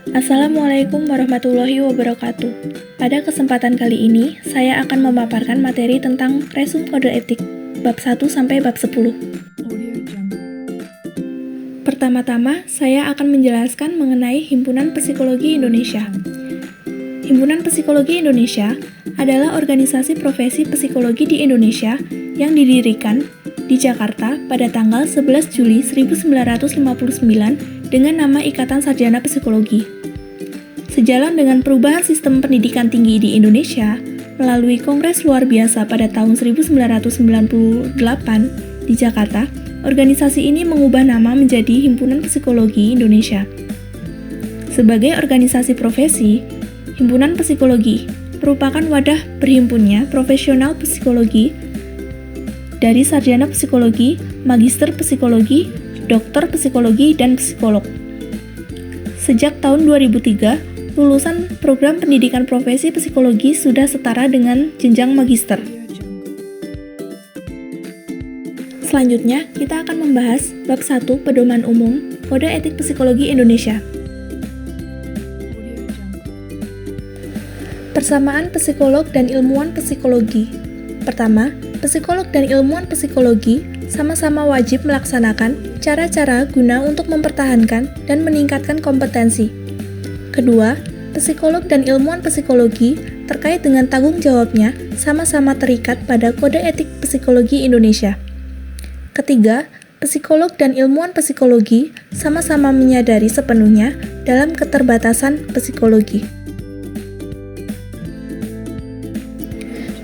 Assalamualaikum warahmatullahi wabarakatuh. Pada kesempatan kali ini, saya akan memaparkan materi tentang Resum Kode Etik, bab 1 sampai bab 10. Pertama-tama, saya akan menjelaskan mengenai Himpunan Psikologi Indonesia. Himpunan Psikologi Indonesia adalah organisasi profesi psikologi di Indonesia yang didirikan di Jakarta pada tanggal 11 Juli 1959 dengan nama Ikatan Sarjana Psikologi. Sejalan dengan perubahan sistem pendidikan tinggi di Indonesia melalui Kongres Luar Biasa pada tahun 1998 di Jakarta, organisasi ini mengubah nama menjadi Himpunan Psikologi Indonesia. Sebagai organisasi profesi, Himpunan Psikologi merupakan wadah berhimpunnya profesional psikologi dari sarjana psikologi, magister psikologi, dokter psikologi, dan psikolog. Sejak tahun 2003, lulusan program pendidikan profesi psikologi sudah setara dengan jenjang magister. Selanjutnya, kita akan membahas bab 1 Pedoman Umum Kode Etik Psikologi Indonesia. Persamaan psikolog dan ilmuwan psikologi. Pertama, psikolog dan ilmuwan psikologi sama-sama wajib melaksanakan cara-cara guna untuk mempertahankan dan meningkatkan kompetensi. Kedua, psikolog dan ilmuwan psikologi terkait dengan tanggung jawabnya sama-sama terikat pada Kode Etik Psikologi Indonesia. Ketiga, psikolog dan ilmuwan psikologi sama-sama menyadari sepenuhnya dalam keterbatasan psikologi.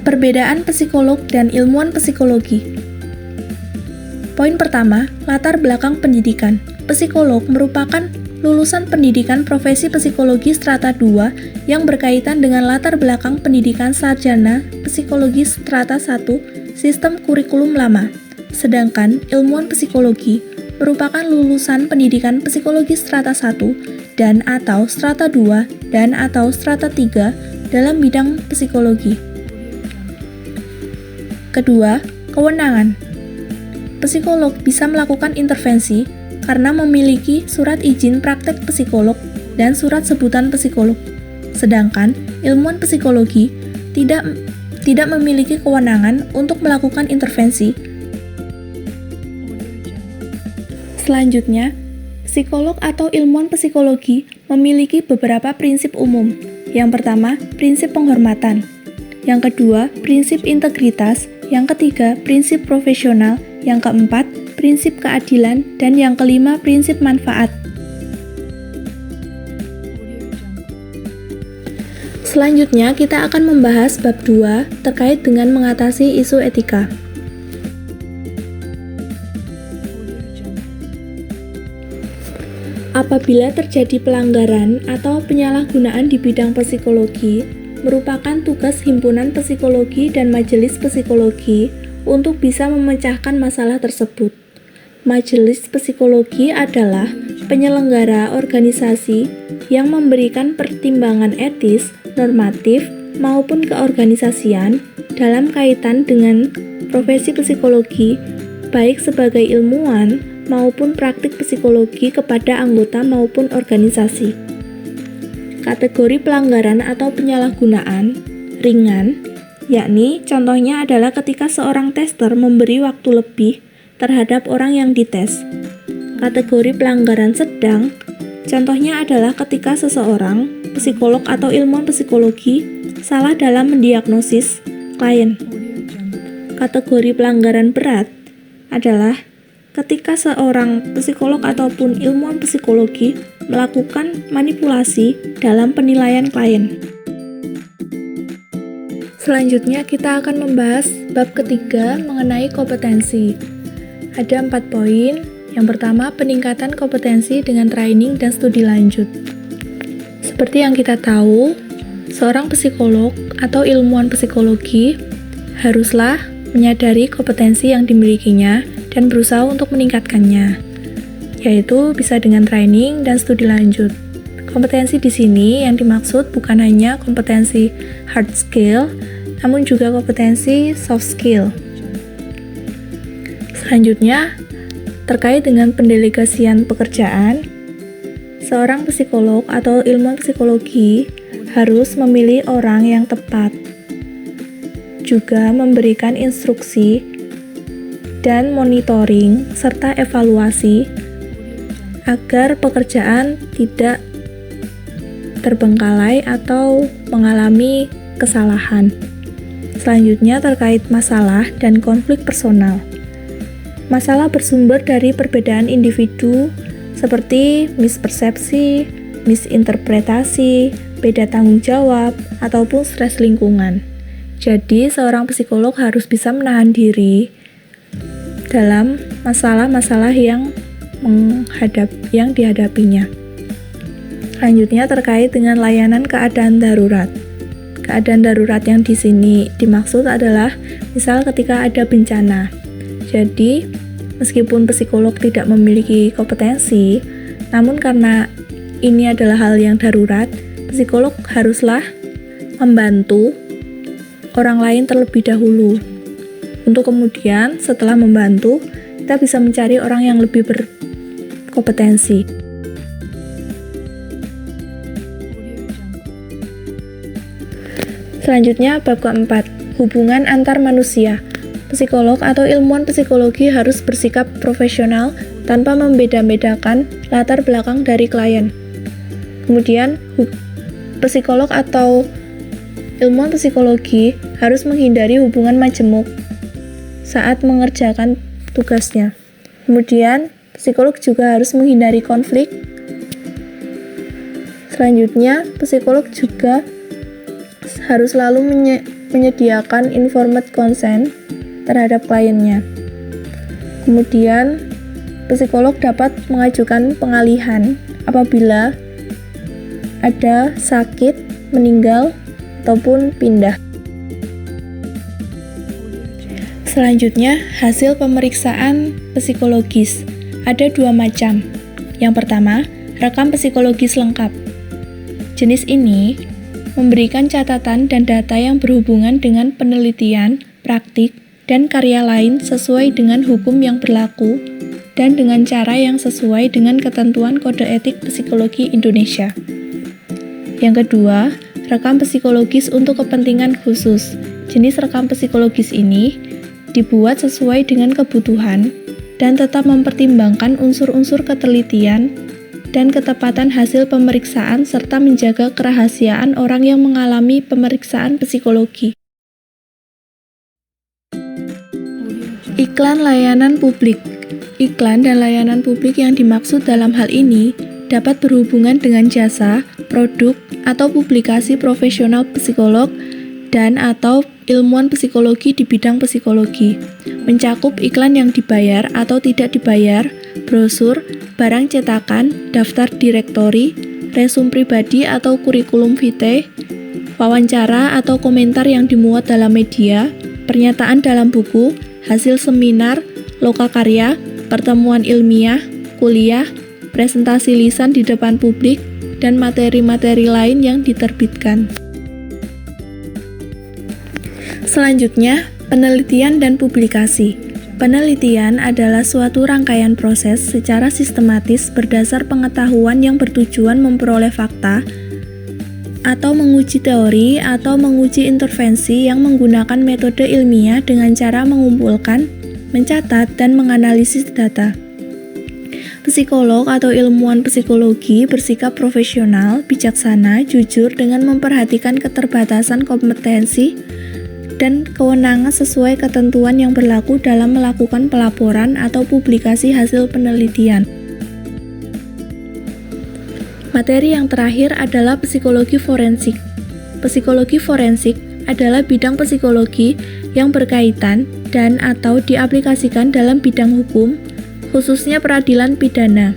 Perbedaan psikolog dan ilmuwan psikologi. Poin pertama, latar belakang pendidikan. Psikolog merupakan lulusan pendidikan profesi psikologi strata 2 yang berkaitan dengan latar belakang pendidikan sarjana psikologi strata 1 sistem kurikulum lama. Sedangkan ilmuwan psikologi merupakan lulusan pendidikan psikologi strata 1 dan atau strata 2 dan atau strata 3 dalam bidang psikologi. Kedua, kewenangan. Psikolog bisa melakukan intervensi karena memiliki surat izin praktek psikolog dan surat sebutan psikolog. Sedangkan ilmuwan psikologi tidak memiliki kewenangan untuk melakukan intervensi. Selanjutnya, psikolog atau ilmuwan psikologi memiliki beberapa prinsip umum. Yang pertama, prinsip penghormatan. Yang kedua, prinsip integritas. Yang ketiga, prinsip profesional. Yang keempat, prinsip keadilan, dan yang kelima, prinsip manfaat. Selanjutnya, kita akan membahas bab 2 terkait dengan mengatasi isu etika. Apabila terjadi pelanggaran atau penyalahgunaan di bidang psikologi, merupakan tugas Himpunan Psikologi dan Majelis Psikologi untuk bisa memecahkan masalah tersebut. Majelis Psikologi adalah penyelenggara organisasi yang memberikan pertimbangan etis, normatif, maupun keorganisasian dalam kaitan dengan profesi psikologi, baik sebagai ilmuwan maupun praktik psikologi kepada anggota maupun organisasi. Kategori pelanggaran atau penyalahgunaan ringan, yakni contohnya adalah ketika seorang tester memberi waktu lebih terhadap orang yang dites. Kategori pelanggaran sedang, contohnya adalah ketika seseorang, psikolog atau ilmuwan psikologi, salah dalam mendiagnosis klien. Kategori pelanggaran berat adalah ketika seorang psikolog ataupun ilmuwan psikologi melakukan manipulasi dalam penilaian klien. Selanjutnya kita akan membahas bab ketiga mengenai kompetensi. Ada 4 poin. Yang pertama, peningkatan kompetensi dengan training dan studi lanjut. Seperti yang kita tahu, seorang psikolog atau ilmuwan psikologi haruslah menyadari kompetensi yang dimilikinya dan berusaha untuk meningkatkannya, yaitu bisa dengan training dan studi lanjut. Kompetensi di sini yang dimaksud bukan hanya kompetensi hard skill, namun juga kompetensi soft skill. Selanjutnya, terkait dengan pendelegasian pekerjaan, seorang psikolog atau ilmuwan psikologi harus memilih orang yang tepat, juga memberikan instruksi dan monitoring serta evaluasi agar pekerjaan tidak terbengkalai atau mengalami kesalahan. Selanjutnya terkait masalah dan konflik personal. Masalah bersumber dari perbedaan individu seperti mispersepsi, misinterpretasi, beda tanggung jawab, ataupun stres lingkungan. Jadi, seorang psikolog harus bisa menahan diri dalam masalah-masalah yang dihadapinya. Selanjutnya terkait dengan layanan keadaan darurat. Keadaan darurat yang di sini dimaksud adalah misal ketika ada bencana. Jadi, meskipun psikolog tidak memiliki kompetensi, namun karena ini adalah hal yang darurat, psikolog haruslah membantu orang lain terlebih dahulu. Untuk kemudian setelah membantu, kita bisa mencari orang yang lebih berkompetensi. Selanjutnya, bab keempat, hubungan antar manusia. Psikolog atau ilmuwan psikologi harus bersikap profesional tanpa membeda-bedakan latar belakang dari klien. Kemudian, psikolog atau ilmuwan psikologi harus menghindari hubungan majemuk saat mengerjakan tugasnya. Kemudian, psikolog juga harus menghindari konflik. Selanjutnya, psikolog juga harus selalu menyediakan informed consent terhadap kliennya. Kemudian, psikolog dapat mengajukan pengalihan apabila ada sakit, meninggal, ataupun pindah. Selanjutnya, hasil pemeriksaan psikologis. Ada 2 macam. Yang pertama, rekam psikologis lengkap. Jenis ini memberikan catatan dan data yang berhubungan dengan penelitian, praktik, dan karya lain sesuai dengan hukum yang berlaku dan dengan cara yang sesuai dengan ketentuan Kode Etik Psikologi Indonesia. Yang kedua, rekam psikologis untuk kepentingan khusus. Jenis rekam psikologis ini dibuat sesuai dengan kebutuhan dan tetap mempertimbangkan unsur-unsur ketelitian dan ketepatan hasil pemeriksaan serta menjaga kerahasiaan orang yang mengalami pemeriksaan psikologi. Iklan layanan publik. Iklan dan layanan publik yang dimaksud dalam hal ini dapat berhubungan dengan jasa, produk, atau publikasi profesional psikolog dan atau ilmuwan psikologi di bidang psikologi. Mencakup iklan yang dibayar atau tidak dibayar, brosur, barang cetakan, daftar direktori, resum pribadi atau kurikulum vitae, wawancara atau komentar yang dimuat dalam media, pernyataan dalam buku, hasil seminar, lokakarya, pertemuan ilmiah, kuliah, presentasi lisan di depan publik, dan materi-materi lain yang diterbitkan. Selanjutnya, penelitian dan publikasi. Penelitian adalah suatu rangkaian proses secara sistematis berdasar pengetahuan yang bertujuan memperoleh fakta atau menguji teori atau menguji intervensi yang menggunakan metode ilmiah dengan cara mengumpulkan, mencatat, dan menganalisis data. Psikolog atau ilmuwan psikologi bersikap profesional, bijaksana, jujur dengan memperhatikan keterbatasan kompetensi dan kewenangan sesuai ketentuan yang berlaku dalam melakukan pelaporan atau publikasi hasil penelitian. Materi yang terakhir adalah psikologi forensik. Psikologi forensik adalah bidang psikologi yang berkaitan dan atau diaplikasikan dalam bidang hukum, khususnya peradilan pidana.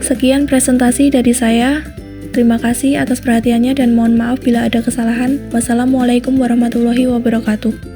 Sekian presentasi dari saya. Terima kasih atas perhatiannya dan mohon maaf bila ada kesalahan. Wassalamualaikum warahmatullahi wabarakatuh.